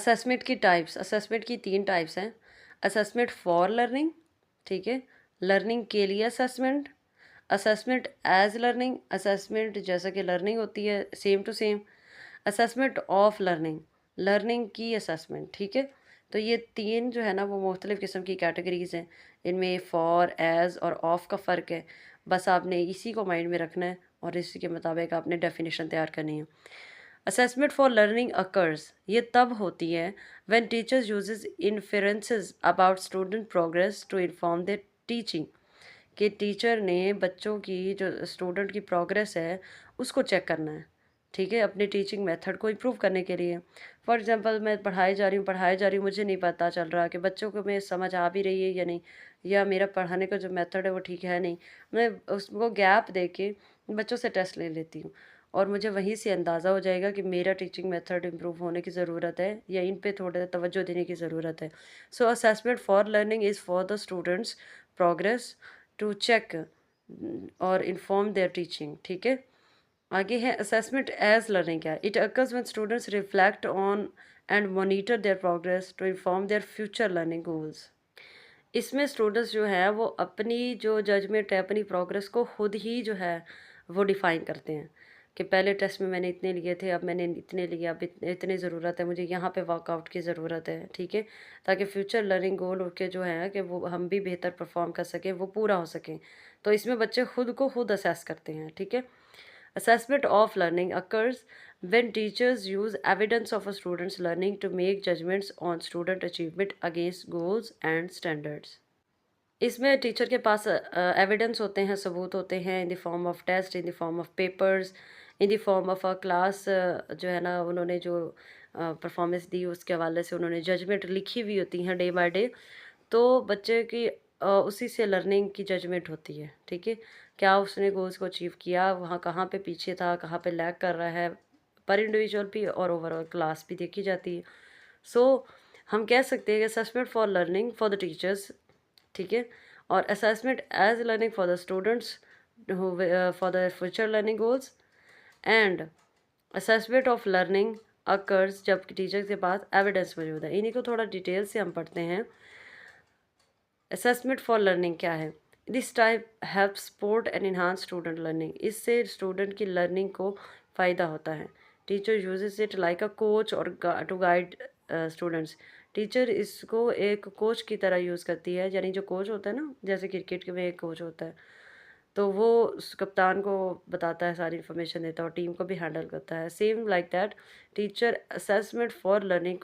Assessment की 3 types हैं। Assessment for learning, ठीक है, लर्निंग के लिए assessment, assessment as learning, assessment जैसा कि लर्निंग होती है same to same, assessment of learning, learning की असेसमेंट, ठीक है। तो ये 3 जो है ना वो मुख्तलिफ़ किस्म की कैटेगरीज़ हैं। इनमें फॉर, एज़ और ऑफ का फ़र्क है। बस आपने इसी को माइंड में रखना है और इसी के मुताबिक आपने डेफिनेशन तैयार करनी है। असेसमेंट फॉर लर्निंग अकर्स, ये तब होती है when teachers uses inferences about student progress to inform their teaching, कि टीचर ने बच्चों की जो स्टूडेंट की प्रोग्रेस है उसको चेक करना है, ठीक है, अपनी टीचिंग मेथड को इम्प्रूव करने के लिए। फॉर एग्जांपल मैं पढ़ाई जा रही हूँ, मुझे नहीं पता चल रहा कि बच्चों को मैं समझ आ भी रही है या नहीं, या मेरा पढ़ाने का जो मेथड है वो ठीक है नहीं। मैं उसको गैप दे के बच्चों से टेस्ट ले लेती हूँ और मुझे वहीं से अंदाज़ा हो जाएगा कि मेरा टीचिंग मेथड इम्प्रूव होने की ज़रूरत है या इन पे थोड़ा तवज्जो देने की ज़रूरत है। So assessment for learning is for the students progress to check और इन्फॉर्म देयर टीचिंग, ठीक है। आगे है असेसमेंट एज लर्निंग। क्या it occurs when students reflect on and monitor their progress to inform their future learning goals. इसमें students जो है वो अपनी जो जजमेंट है, अपनी प्रोग्रेस को खुद ही जो है वो डिफ़ाइन करते हैं कि पहले टेस्ट में मैंने इतने लिए थे, अब मैंने इतने लिए, अब इतनी ज़रूरत है, मुझे यहाँ पे वर्कआउट की ज़रूरत है, ठीक है, ताकि फ्यूचर लर्निंग गोल के जो है कि वो हम भी बेहतर परफॉर्म कर सकें, वो पूरा हो सकें। तो इसमें बच्चे खुद को खुद असेस करते हैं, ठीक है। Assessment of learning occurs when teachers use evidence of a student's learning to make judgments on student achievement against goals and standards. इसमें टीचर के पास एविडेंस होते हैं, सबूत होते हैं, in the form of test, in the form of papers, in the form of a class, जो है ना उन्होंने जो परफॉर्मेंस दी उसके हवाले से उन्होंने जजमेंट लिखी हुई होती हैं डे बाय डे। तो बच्चे की उसी से लर्निंग की जजमेंट होती है, ठीक है। क्या उसने गोल्स को अचीव किया, वहाँ कहाँ पे पीछे था, कहाँ पे लैग कर रहा है, पर इंडिविजुअल भी और ओवरऑल क्लास भी देखी जाती है। सो हम कह सकते हैं कि assessment for learning for the teachers, ठीक है, और assessment as learning for the students for the future learning goals, and assessment of learning occurs जब टीचर के पास एविडेंस मौजूद है। इन्हीं को थोड़ा डिटेल से हम पढ़ते हैं। असेसमेंट फॉर लर्निंग क्या है? This type help support and enhance student learning, इससे स्टूडेंट की लर्निंग को फ़ायदा होता है। Teacher uses it like a coach और टू गाइड स्टूडेंट्स, टीचर इसको एक कोच की तरह यूज़ करती है, यानी जो कोच होता है ना, जैसे क्रिकेट के में एक कोच होता है, तो वो उस कप्तान को बताता है, सारी इन्फॉर्मेशन देता है और टीम को भी हैंडल करता है। Same like that teacher assessment for learning